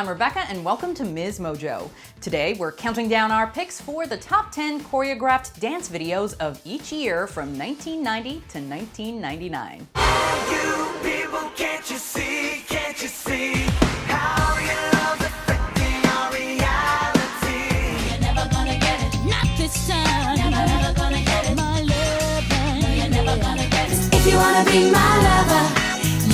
I'm Rebecca and welcome to MsMojo. Today we're counting down our picks for the top 10 choreographed dance videos of each year from 1990 to 1999. You people, can't you see how your love's affecting our reality? You're never gonna get it, not this time. Never gonna get it, my love. No, you're never gonna get it. If you wanna be my lover,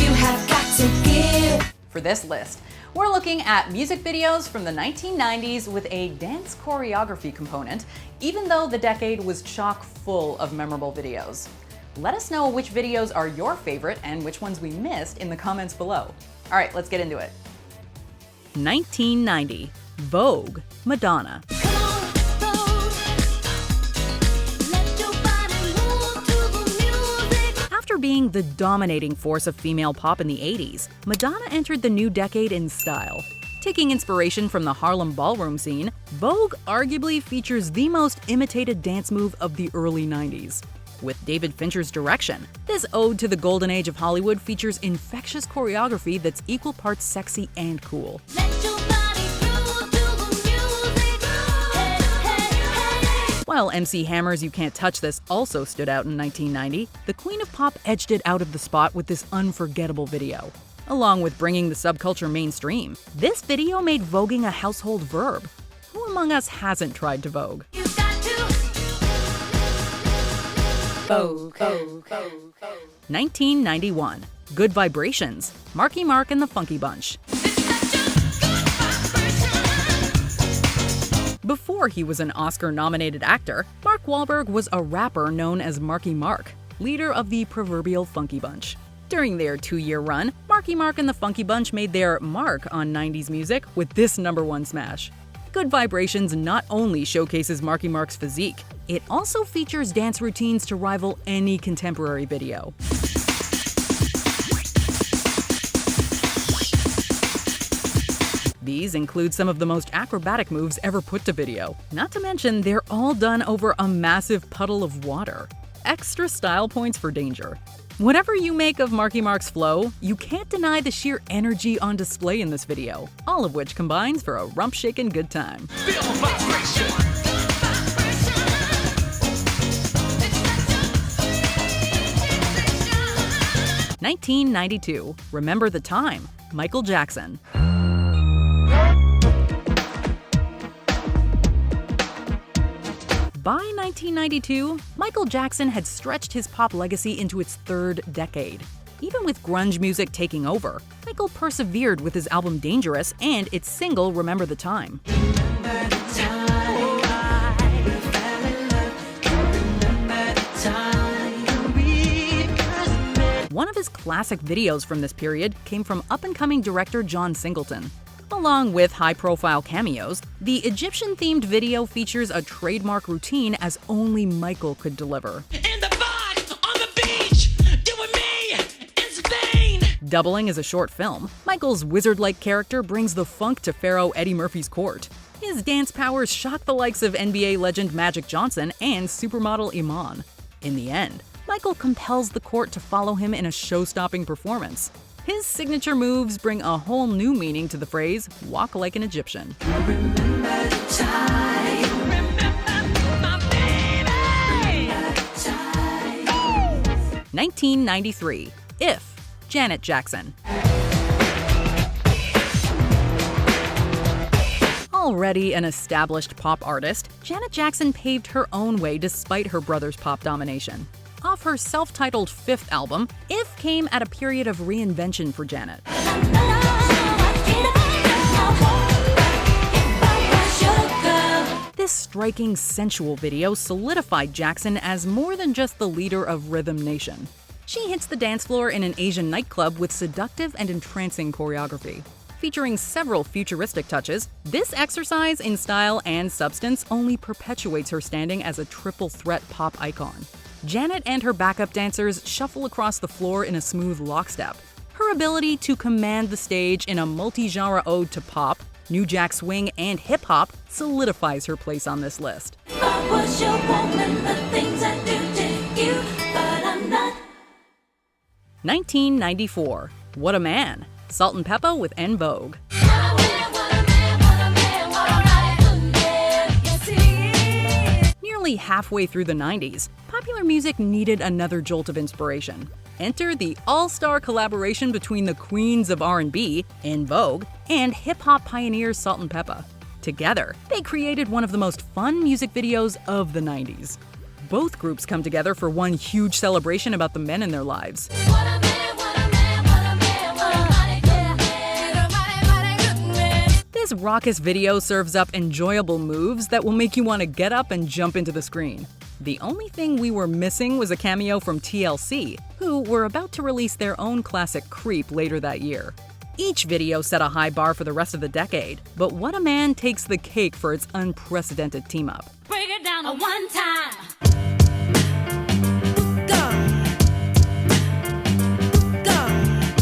you have got to give. For this list, we're looking at music videos from the 1990s with a dance choreography component, even though the decade was chock full of memorable videos. Let us know which videos are your favorite and which ones we missed in the comments below. All right, let's get into it. 1990, Vogue, Madonna. After being the dominating force of female pop in the 80s, Madonna entered the new decade in style. Taking inspiration from the Harlem ballroom scene, Vogue arguably features the most imitated dance move of the early 90s. With David Fincher's direction, this ode to the golden age of Hollywood features infectious choreography that's equal parts sexy and cool. While MC Hammer's You Can't Touch This also stood out in 1990, the Queen of Pop edged it out of the spot with this unforgettable video. Along with bringing the subculture mainstream, this video made voguing a household verb. Who among us hasn't tried to vogue? Vogue. 1991, Good Vibrations, Marky Mark and the Funky Bunch. Before he was an Oscar-nominated actor, Mark Wahlberg was a rapper known as Marky Mark, leader of the proverbial Funky Bunch. During their 2-year run, Marky Mark and the Funky Bunch made their mark on 90s music with this #1 smash. Good Vibrations not only showcases Marky Mark's physique, it also features dance routines to rival any contemporary video. These include some of the most acrobatic moves ever put to video. Not to mention, they're all done over a massive puddle of water. Extra style points for danger. Whatever you make of Marky Mark's flow, you can't deny the sheer energy on display in this video, all of which combines for a rump-shaking good time. 1992, Remember the Time, Michael Jackson. By 1992, Michael Jackson had stretched his pop legacy into its 3rd decade. Even with grunge music taking over, Michael persevered with his album Dangerous and its single Remember the Time. One of his classic videos from this period came from up-and-coming director John Singleton. Along with high-profile cameos, the Egyptian-themed video features a trademark routine as only Michael could deliver. In the box, on the beach, you and me, in Spain. Doubling as a short film, Michael's wizard-like character brings the funk to Pharaoh Eddie Murphy's court. His dance powers shock the likes of NBA legend Magic Johnson and supermodel Iman. In the end, Michael compels the court to follow him in a show-stopping performance. His signature moves bring a whole new meaning to the phrase, walk like an Egyptian. 1993, If, Janet Jackson. Already an established pop artist, Janet Jackson paved her own way despite her brother's pop domination. Off her self-titled 5th album, If came at a period of reinvention for Janet. This striking, sensual video solidified Jackson as more than just the leader of Rhythm Nation. She hits the dance floor in an Asian nightclub with seductive and entrancing choreography. Featuring several futuristic touches, this exercise in style and substance only perpetuates her standing as a triple threat pop icon. Janet and her backup dancers shuffle across the floor in a smooth lockstep. Her ability to command the stage in a multi-genre ode to pop, New Jack Swing, and hip-hop solidifies her place on this list. I was your woman, the things I do to you, but I'm not. 1994, What a Man, Salt and Pepper with En Vogue. What Roughly halfway through the 90s, popular music needed another jolt of inspiration. Enter the all-star collaboration between the queens of R&B, In Vogue, and hip-hop pioneers Salt and Peppa. Together, they created one of the most fun music videos of the 90s. Both groups come together for one huge celebration about the men in their lives. This raucous video serves up enjoyable moves that will make you want to get up and jump into the screen. The only thing we were missing was a cameo from TLC, who were about to release their own classic Creep later that year. Each video set a high bar for the rest of the decade, but What a Man takes the cake for its unprecedented team-up. Break it down on one time.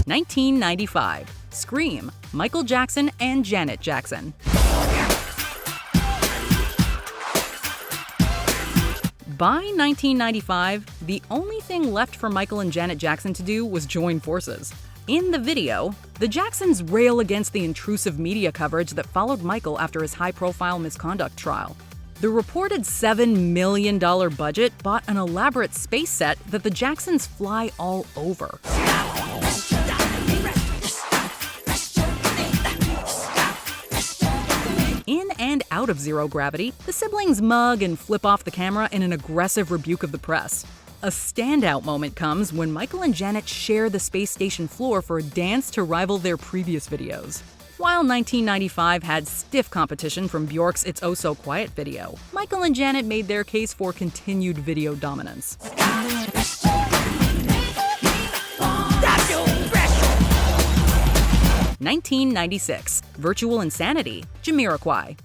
1995. Scream, Michael Jackson and Janet Jackson. By 1995, the only thing left for Michael and Janet Jackson to do was join forces. In the video, the Jacksons rail against the intrusive media coverage that followed Michael after his high-profile misconduct trial. The reported $7 million budget bought an elaborate space set that the Jacksons fly all over. In and out of zero gravity, the siblings mug and flip off the camera in an aggressive rebuke of the press. A standout moment comes when Michael and Janet share the space station floor for a dance to rival their previous videos. While 1995 had stiff competition from Bjork's It's Oh So Quiet video, Michael and Janet made their case for continued video dominance. 1996. Virtual Insanity, Jamiroquai.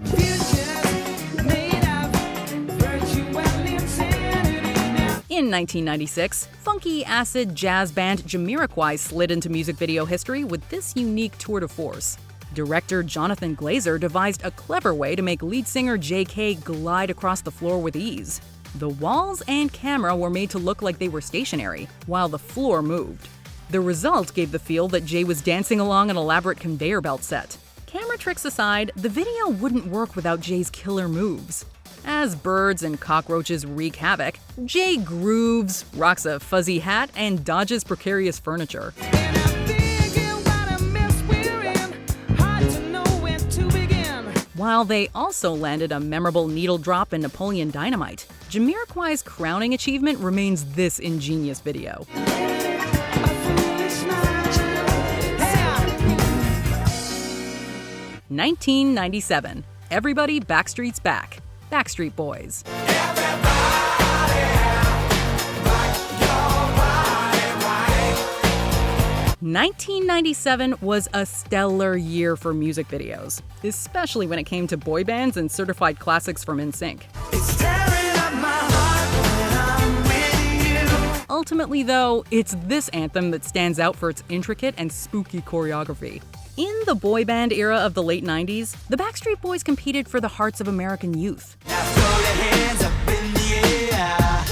In 1996, funky acid jazz band Jamiroquai slid into music video history with this unique tour de force. Director Jonathan Glazer devised a clever way to make lead singer J.K. glide across the floor with ease. The walls and camera were made to look like they were stationary, while the floor moved. The result gave the feel that Jay was dancing along an elaborate conveyor belt set. Camera tricks aside, the video wouldn't work without Jay's killer moves. As birds and cockroaches wreak havoc, Jay grooves, rocks a fuzzy hat, and dodges precarious furniture. While they also landed a memorable needle drop in Napoleon Dynamite, Jamiroquai's crowning achievement remains this ingenious video. 1997. Everybody Backstreet's Back, Backstreet Boys. 1997 was a stellar year for music videos, especially when it came to boy bands and certified classics from NSYNC. Ultimately, though, it's this anthem that stands out for its intricate and spooky choreography. In the boy band era of the late 90s, the Backstreet Boys competed for the hearts of American youth. Now throw your hands up in the air.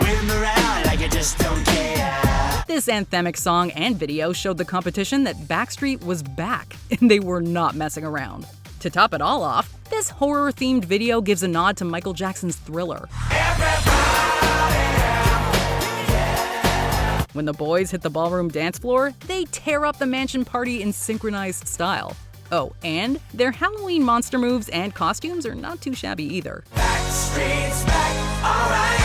Wave them around like you just don't care. This anthemic song and video showed the competition that Backstreet was back, and they were not messing around. To top it all off, this horror-themed video gives a nod to Michael Jackson's Thriller. When the boys hit the ballroom dance floor, they tear up the mansion party in synchronized style. Oh, and their Halloween monster moves and costumes are not too shabby either. Backstreet's back, alright.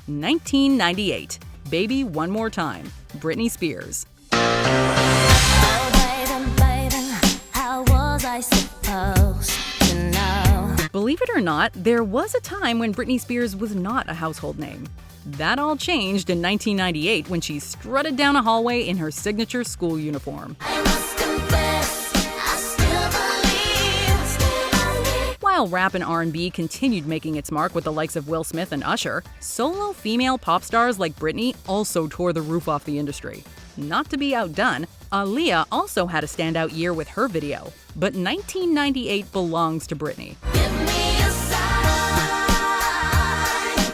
1998. Baby One More Time, Britney Spears. Oh, baby, baby, how was I supposed to know? Believe it or not, there was a time when Britney Spears was not a household name. That all changed in 1998 when she strutted down a hallway in her signature school uniform. I must confess, I still believe. While rap and R&B continued making its mark with the likes of Will Smith and Usher, solo female pop stars like Britney also tore the roof off the industry. Not to be outdone, Aaliyah also had a standout year with her video, but 1998 belongs to Britney. Give me a sign.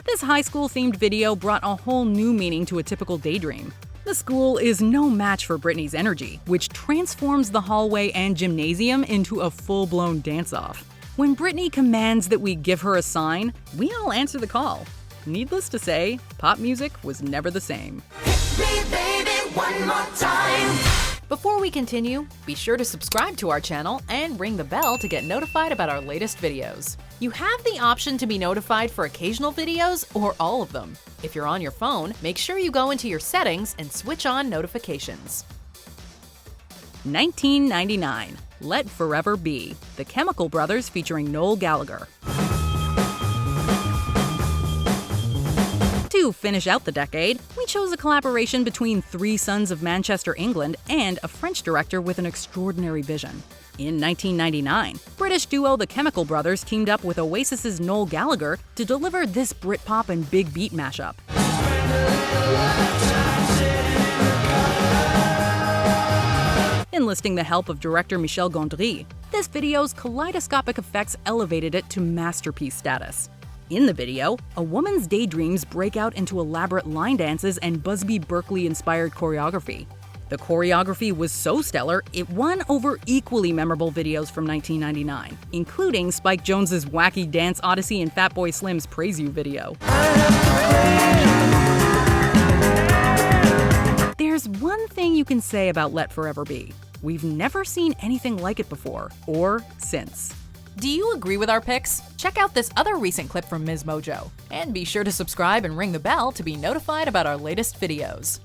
This high school-themed video brought a whole new meaning to a typical daydream. The school is no match for Britney's energy, which transforms the hallway and gymnasium into a full-blown dance-off. When Britney commands that we give her a sign, we all answer the call. Needless to say, pop music was never the same. Hit me, baby, one more time. Before we continue, be sure to subscribe to our channel and ring the bell to get notified about our latest videos. You have the option to be notified for occasional videos or all of them. If you're on your phone, make sure you go into your settings and switch on notifications. 1999, Let Forever Be, The Chemical Brothers featuring Noel Gallagher. To finish out the decade, we chose a collaboration between three sons of Manchester, England, and a French director with an extraordinary vision. In 1999, British duo The Chemical Brothers teamed up with Oasis's Noel Gallagher to deliver this Britpop and big beat mashup. Enlisting the help of director Michel Gondry, this video's kaleidoscopic effects elevated it to masterpiece status. In the video, a woman's daydreams break out into elaborate line dances and Busby Berkeley-inspired choreography. The choreography was so stellar, it won over equally memorable videos from 1999, including Spike Jonze's wacky dance odyssey and Fatboy Slim's Praise You video. There's one thing you can say about Let Forever Be. We've never seen anything like it before, or since. Do you agree with our picks? Check out this other recent clip from MsMojo. And be sure to subscribe and ring the bell to be notified about our latest videos.